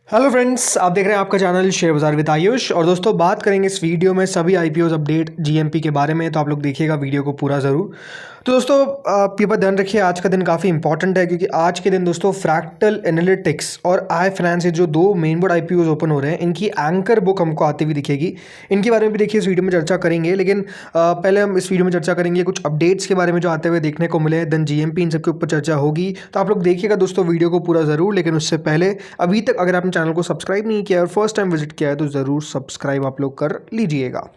Hello friends, आप देख रहे हैं आपका चैनल शेयर बाजार विद आयुष। और दोस्तों, बात करेंगे इस वीडियो में सभी आईपीओ अपडेट जीएमपी के बारे में। तो आप लोग देखिएगा वीडियो को पूरा ज़रूर। तो दोस्तों, आप ये बात ध्यान रखिए, आज का दिन काफ़ी इंपॉर्टेंट है क्योंकि आज के दिन दोस्तों फ्रैक्टल एनालिटिक्स और आई फाइनेंस, जो दो मेन बोर्ड आईपीओ ओपन हो रहे हैं, इनकी एंकर बुक हमको आती हुई दिखेगी। इनके बारे में भी देखिए इस वीडियो में चर्चा करेंगे, लेकिन पहले हम इस वीडियो में चर्चा करेंगे कुछ अपडेट्स के बारे में जो आते हुए देखने को मिले। देन जीएमपी, इन सबके ऊपर चर्चा होगी। तो आप लोग देखिएगा दोस्तों वीडियो को पूरा ज़रूर। लेकिन उससे पहले अभी तक अगर आपने चैनल को सब्सक्राइब नहीं किया और फर्स्ट टाइम विजिट किया है तो ज़रूर सब्सक्राइब आप लोग कर लीजिएगा।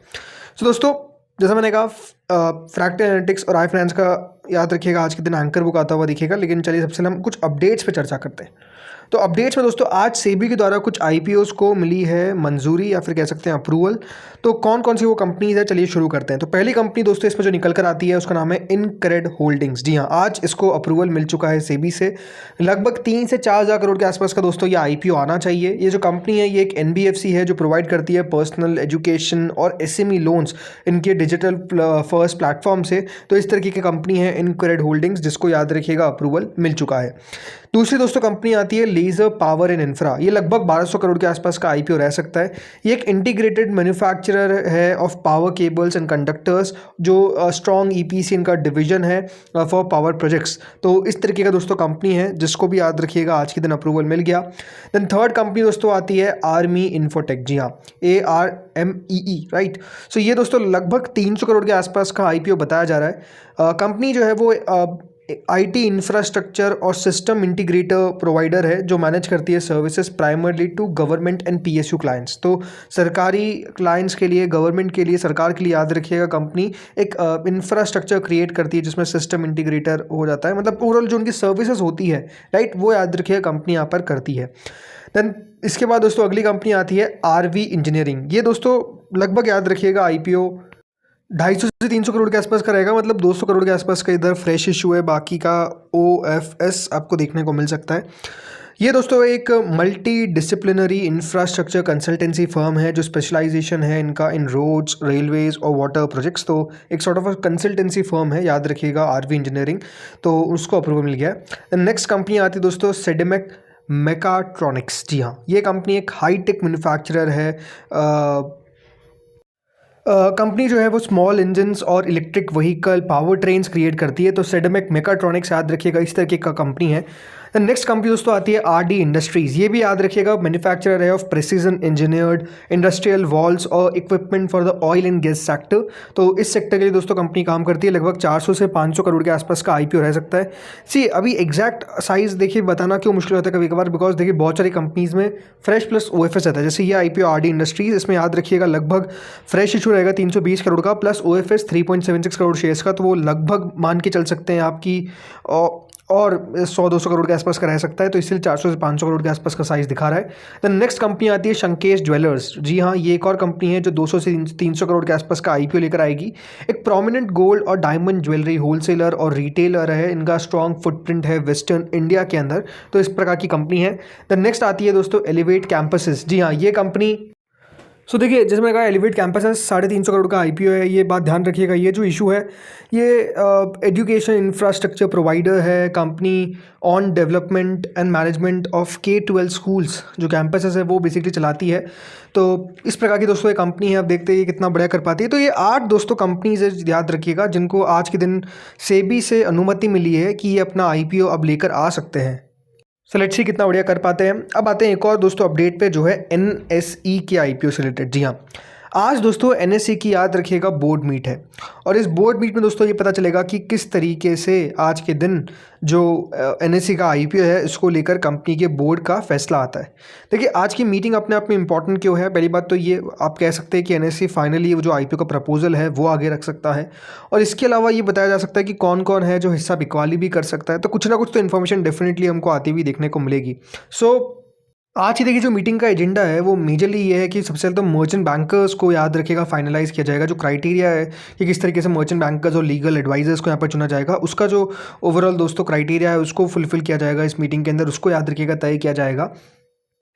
तो दोस्तों, जैसा मैंने कहा, फ्रैक्टल एनालिटिक्स और आई फाइनेंस का याद रखिएगा, आज के दिन एंकर बुक आता हुआ दिखेगा। लेकिन चलिए सबसे पहले हम कुछ अपडेट्स पे चर्चा करते हैं। तो अपडेट्स में दोस्तों, आज सेबी के द्वारा कुछ आईपीओस को मिली है मंजूरी या फिर कह सकते हैं अप्रूवल। तो कौन कौन सी वो कंपनीज है, चलिए शुरू करते हैं। तो पहली कंपनी दोस्तों इसमें जो निकल कर आती है उसका नाम है इनक्रेड होल्डिंग्स। जी हाँ, आज इसको अप्रूवल मिल चुका है सेबी से। लगभग 3 से 4 हज़ार करोड़ के आसपास का दोस्तों ये आईपीओ आना चाहिए। ये जो कंपनी है ये एक एनबीएफसी है जो प्रोवाइड करती है पर्सनल एजुकेशन और एसएमई लोन्स इनके डिजिटल फर्स्ट प्लेटफॉर्म से। तो इस तरीके की कंपनी है इनक्रेड होल्डिंग्स, जिसको याद रखिएगा अप्रूवल मिल चुका है। दूसरी दोस्तों कंपनी आती है लेजर पावर एंड इंफ्रा। ये लगभग 1200 करोड़ के आसपास का आईपीओ रह सकता है। ये एक इंटीग्रेटेड मैन्युफैक्चरर है of power cables and conductors, जो स्ट्रॉन्ग ईपीसी इनका डिवीजन है फॉर पावर प्रोजेक्ट्स। तो इस तरीके का दोस्तों कंपनी है, जिसको भी याद रखिएगा आज के दिन अप्रूवल मिल गया। देन थर्ड कंपनी दोस्तों आती है आर्मी इन्फोटेक। जी हाँ, ARMEE, राइट। सो ये दोस्तों लगभग 300 करोड़ के आसपास का आईपीओ बताया जा रहा है। कंपनी जो है वो आईटी इंफ्रास्ट्रक्चर और सिस्टम इंटीग्रेटर प्रोवाइडर है जो मैनेज करती है services primarily to government and PSU clients. तो सरकारी क्लाइंट्स के लिए, गवर्नमेंट के लिए, सरकार के लिए याद रखिएगा कंपनी एक इंफ्रास्ट्रक्चर क्रिएट करती है जिसमें सिस्टम इंटीग्रेटर हो जाता है। मतलब ओवरऑल जो उनकी सर्विसेज होती है, राइट, वो याद रखिएगा कंपनी यहाँ पर करती है। देन इसके बाद दोस्तों अगली कंपनी आती है आरवी इंजीनियरिंग। ये दोस्तों लगभग याद रखिएगा आईपीओ 250 से 300 करोड़ के आसपास का रहेगा। मतलब 200 करोड़ के आसपास का इधर फ्रेश इशू है, बाकी का ओएफएस आपको देखने को मिल सकता है। ये दोस्तों एक multi disciplinary infrastructure consultancy firm है जो स्पेशलाइजेशन है इनका इन रोड्स, रेलवेज और वाटर प्रोजेक्ट्स। तो एक सॉर्ट ऑफ कंसल्टेंसी फर्म है, याद रखिएगा आरवी इंजीनियरिंग। तो उसको अप्रूवल मिल गया है। नेक्स्ट कंपनी आती है दोस्तों सेडेमेक मेकाट्रॉनिक्स। जी हाँ, ये कंपनी एक हाईटेक मैन्युफैक्चरर है। कंपनी जो है वो स्मॉल इंजन्स और electric vehicle power trains create करती है। तो सेडेमेक मेकाट्रॉनिक्स याद रखिएगा इस तरीके का कंपनी है। नेक्स्ट कंपनी दोस्तों आती है आरडी इंडस्ट्रीज़। ये भी याद रखिएगा मैन्युफैक्चरर है of precision engineered industrial valves और equipment for the oil and gas sector. तो इस सेक्टर के लिए दोस्तों कंपनी काम करती है। लगभग 400 से 500 करोड़ के आसपास का आईपीओ रह सकता है। सी अभी एग्जैक्ट साइज़ देखिए बताना क्यों मुश्किल होता है कभी कभार, बिकॉज देखिए बहुत सारी कंपनीज में फ्रेश प्लस ओएफएस आता है। जैसे ये आईपीओ आरडी इंडस्ट्रीज़, इसमें याद रखिएगा लगभग फ्रेश इशू रहेगा 320 करोड़ का प्लस ओएफएस 3.76 करोड़ शेयर्स का। तो वो लगभग मान के चल सकते हैं आपकी और 100-200 करोड़ के आसपास का रह सकता है। तो इसलिए 400 से 500 करोड़ के आसपास का साइज़ दिखा रहा है। द नेक्स्ट कंपनी आती है शंकेश ज्वेलर्स। जी हाँ, ये एक और कंपनी है जो 200 से 300 करोड़ के आसपास का आईपीओ लेकर आएगी। एक प्रोमिनेंट गोल्ड और डायमंड ज्वेलरी होलसेलर और रिटेलर है। इनका स्ट्रॉन्ग फुटप्रिंट है वेस्टर्न इंडिया के अंदर। तो इस प्रकार की कंपनी है। द नेक्स्ट आती है दोस्तों एलिवेट कैंपसेस। जी हाँ, ये कंपनी देखिए जैसे मैंने कहा एलिवेट कैंपस है 350 करोड़ का आईपीओ है। ये बात ध्यान रखिएगा, ये जो इशू है ये एजुकेशन इंफ्रास्ट्रक्चर प्रोवाइडर है company on development and management of K-12 schools. जो कैंपसेस है वो बेसिकली चलाती है। तो इस प्रकार की दोस्तों ये कंपनी है। अब देखते हैं ये कितना बढ़िया कर पाती है। तो ये 8 दोस्तों कंपनीज है, याद रखिएगा, जिनको आज के दिन सेबी से अनुमति मिली है कि ये अपना आईपीओ अब लेकर आ सकते हैं। सो लेट्स सी कितना बढ़िया कर पाते हैं। अब आते हैं एक और दोस्तों अपडेट पे, जो है एनएसई के आईपीओ से रिलेटेड। जी हाँ, आज दोस्तों एनएसई की याद रखिएगा बोर्ड मीट है। और इस बोर्ड मीट में दोस्तों ये पता चलेगा कि किस तरीके से आज के दिन जो एनएसई का आईपीओ है इसको लेकर कंपनी के बोर्ड का फैसला आता है। देखिए आज की मीटिंग अपने आप में इंपॉर्टेंट क्यों है, पहली बात तो ये आप कह सकते हैं कि एनएसई फाइनली जो आईपीओ का प्रपोजल है वो आगे रख सकता है। और इसके अलावा ये बताया जा सकता है कि कौन कौन है जो हिस्सा बिकवाली भी कर सकता है। तो कुछ ना कुछ तो इन्फॉर्मेशन डेफिनेटली हमको आती हुई देखने को मिलेगी। आज ही देखिए जो मीटिंग का एजेंडा है वो मेजरली ये है कि सबसे पहले तो मर्चेंट बैंकर्स को याद रखेगा फाइनलाइज किया जाएगा। जो क्राइटेरिया है कि किस तरीके से मर्चेंट बैंकर्स और लीगल एडवाइजर्स को यहाँ पर चुना जाएगा, उसका जो ओवरऑल दोस्तों क्राइटेरिया है उसको फुलफिल किया जाएगा इस मीटिंग के अंदर, उसको याद रखिएगा तय किया जाएगा।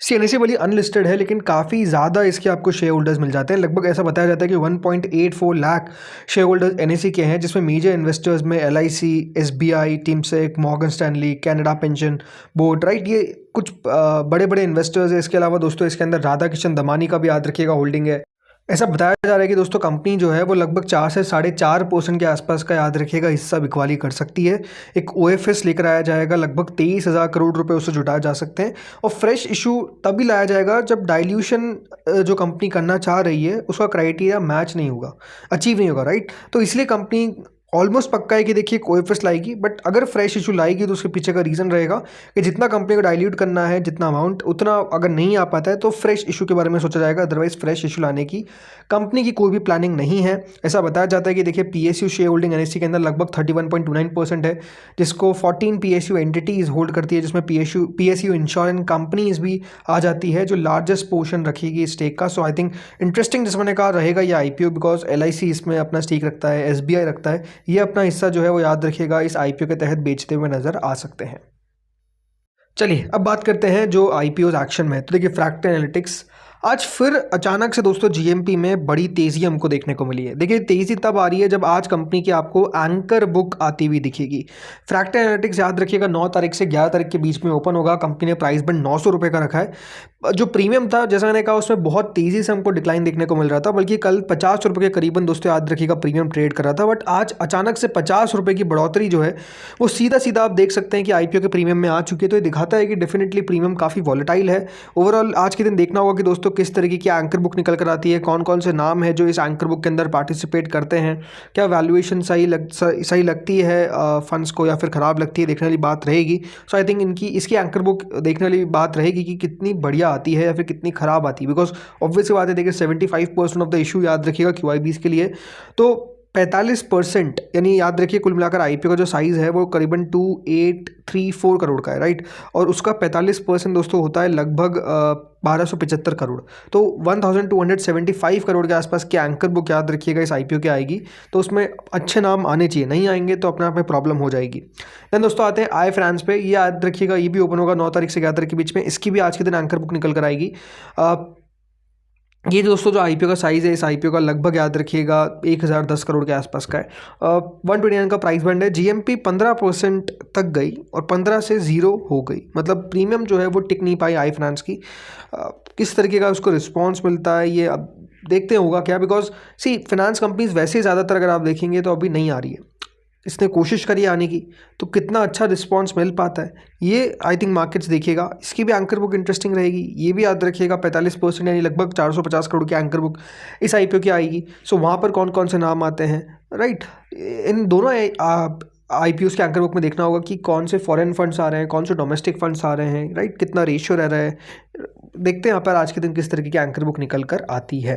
एनएससी वाली अनलिस्टेड है, लेकिन काफ़ी ज़्यादा इसके आपको शेयर होल्डर्स मिल जाते हैं। लगभग ऐसा बताया जाता है कि 1.84 लाख शेयर होल्डर्स एनएससी के हैं, जिसमें मेजर इन्वेस्टर्स में LIC, SBI, Temasek, Morgan Stanley, Canada pension board, right, ये कुछ बड़े बड़े इन्वेस्टर्स है। इसके अलावा दोस्तों इसके अंदर राधा किशन दमानी का भी याद रखिएगा होल्डिंग है। ऐसा बताया जा रहा है कि दोस्तों कंपनी जो है वो लगभग 4 से 4.5% के आसपास का, याद रखिएगा, हिस्सा बिकवाली कर सकती है। एक ओएफएस लेकर आया जाएगा, लगभग 23,000 करोड़ रुपए उससे जुटाए जा सकते हैं। और फ्रेश इशू तभी लाया जाएगा जब डाइल्यूशन जो कंपनी करना चाह रही है उसका क्राइटेरिया मैच नहीं होगा, अचीव नहीं होगा, राइट। तो इसलिए कंपनी ऑलमोस्ट पक्का है कि देखिए कोएफिस लाएगी, बट अगर फ्रेश इशू लाएगी तो उसके पीछे का रीज़न रहेगा कि जितना कंपनी को डाइल्यूट करना है, जितना अमाउंट, उतना अगर नहीं आ पाता है तो फ्रेश इशू के बारे में सोचा जाएगा। अदरवाइज फ्रेश इशू लाने की कंपनी की कोई भी प्लानिंग नहीं है। ऐसा बताया जाता है कि देखिए पीएसयू शेयर होल्डिंग एनएससी के अंदर लगभग 31.29% है, जिसको 14 पीएसयू एंटिटीज होल्ड करती है, जिसमें पीएसयू इंश्योरेंस कंपनीज भी आ जाती है जो लार्जेस्ट पोर्शन रखेगी स्टेक का। सो आई थिंक इंटरेस्टिंग, जिस मैंने कहा, रहेगा ये आईपीओ, बिकॉज एलआईसी इसमें अपना स्टेक रखता है, एसबीआई रखता है। ये अपना हिस्सा जो है वो, याद रखिएगा, इस आईपीओ के तहत बेचते हुए नजर आ सकते हैं। चलिए अब बात करते हैं जो आईपीओ एक्शन में। तो देखिए फ्रैक्ट एनालिटिक्स आज फिर अचानक से दोस्तों जीएमपी में बड़ी तेज़ी हमको देखने को मिली है। देखिए तेज़ी तब आ रही है जब आज कंपनी की आपको एंकर बुक आती हुई दिखेगी। फ्रैक्ट एनालिटिक्स, याद रखिएगा, 9 तारीख से 11 तारीख के बीच में ओपन होगा। कंपनी ने प्राइस बंड 900 रुपये का रखा है। जो प्रीमियम था, जैसा मैंने कहा, उसमें बहुत तेज़ी से हमको डिक्लाइन देखने को मिल रहा था, बल्कि कल 50 रुपये के करीबन दोस्तों, याद रखिएगा, प्रीमियम ट्रेड कर रहा था। बट आज अचानक से 50 रुपये की बढ़ोतरी जो है वो सीधा सीधा आप देख सकते हैं कि आईपीओ के प्रीमियम में आ चुकी है। तो ये दिखाता है कि डेफिनेटली प्रीमियम काफ़ी वॉलेटाइल है। ओवरऑल आज के दिन देखना होगा कि दोस्तों किस तरीके की एंकर बुक निकल कर आती है, कौन कौन से नाम है जो इस एंकर बुक के अंदर पार्टिसिपेट करते हैं, क्या वैल्यूएशन सही लगती है फंड्स को या फिर ख़राब लगती है, देखने वाली बात रहेगी। सो आई थिंक इसकी एंकर बुक देखने वाली बात रहेगी कि कितनी बढ़िया आती है या फिर कितनी ख़राब आती है। बिकॉज ऑब्वियसली बात है, देखिए 75% ऑफ द इशू, याद रखिएगा, क्यूआईबीज के लिए। तो 45%, यानी याद रखिए कुल मिलाकर आईपीओ का जो साइज़ है वो करीबन 2834 करोड़ का है, राइट। और उसका 45% दोस्तों होता है लगभग 1275 करोड़। तो 1275 करोड़ के आसपास की एंकर बुक, याद रखिएगा, इस आईपीओ की आएगी। तो उसमें अच्छे नाम आने चाहिए, नहीं आएंगे तो अपने आप में प्रॉब्लम हो जाएगी। देन दोस्तों आते हैं आई फ्रांस पे। ये याद रखिएगा, ये भी ओपन होगा 9 तारीख से 11 तारीख के बीच में। इसकी भी आज के दिन एंकर बुक निकल कर आएगी। ये दोस्तों जो आईपीओ का साइज़ है, इस आईपीओ का लगभग, याद रखिएगा, 1010 करोड़ के आसपास का है। 129 का प्राइस बैंड है। जीएमपी 15% तक गई और 15 से 0 हो गई। मतलब प्रीमियम जो है वो टिक नहीं पाई आई फाइनेंस की। किस तरीके का उसको रिस्पॉन्स मिलता है ये अब देखते होगा क्या, बिकॉज सी फाइनेंस कंपनीज वैसे ज़्यादातर अगर आप देखेंगे तो अभी नहीं आ रही है। इसने कोशिश करी आने की, तो कितना अच्छा रिस्पांस मिल पाता है ये आई थिंक मार्केट्स देखिएगा। इसकी भी एंकर बुक इंटरेस्टिंग रहेगी। ये भी याद रखिएगा 45%, यानी लगभग 450 करोड़ की एंकर बुक इस आईपीओ की आएगी। सो वहाँ पर कौन कौन से नाम आते हैं, राइट। इन दोनों आईपीओ के एंकर बुक में देखना होगा कि कौन से फॉरेन फंड्स आ रहे हैं, कौन से डोमेस्टिक फंड्स आ रहे हैं, राइट, कितना रेशियो रह रहा है। देखते हैं यहाँ पर आज के दिन किस तरीके की एंकर बुक निकल कर आती है।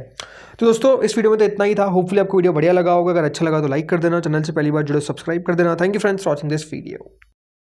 तो दोस्तों इस वीडियो में तो इतना ही था। होपफुली आपको वीडियो बढ़िया लगा होगा। अगर अच्छा लगा तो लाइक कर देना, चैनल से पहली बार जुड़े सब्सक्राइब कर देना। Thank you friends for watching this video.